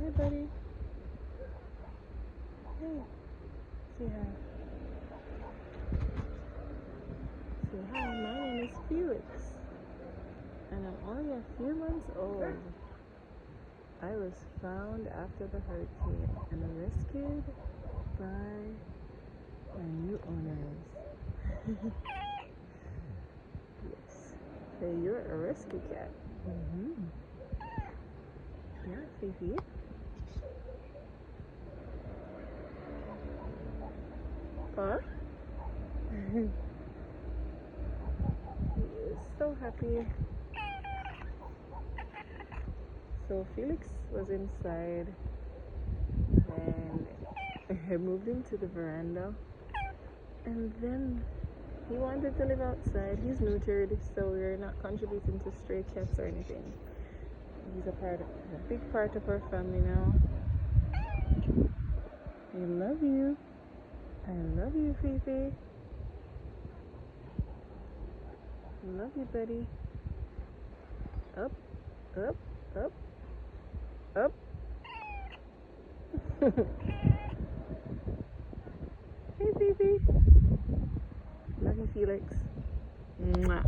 Hey, buddy. Hey. Say hi. Say hi. My name is Felix. And I'm only a few months old. I was found after the hurricane and rescued by my new owners. Yes. So you're a rescue cat. Yeah, Fifi. Huh? He is so happy. So Felix was inside and I moved him to the veranda, and then he wanted to live outside. He's neutered, so we're not contributing to stray cats or anything. He's a big part of our family now. I love you. I love you, Fifi. I love you, buddy. Up, up, up, up. Hey, Fifi. Love you, Felix. Mwah.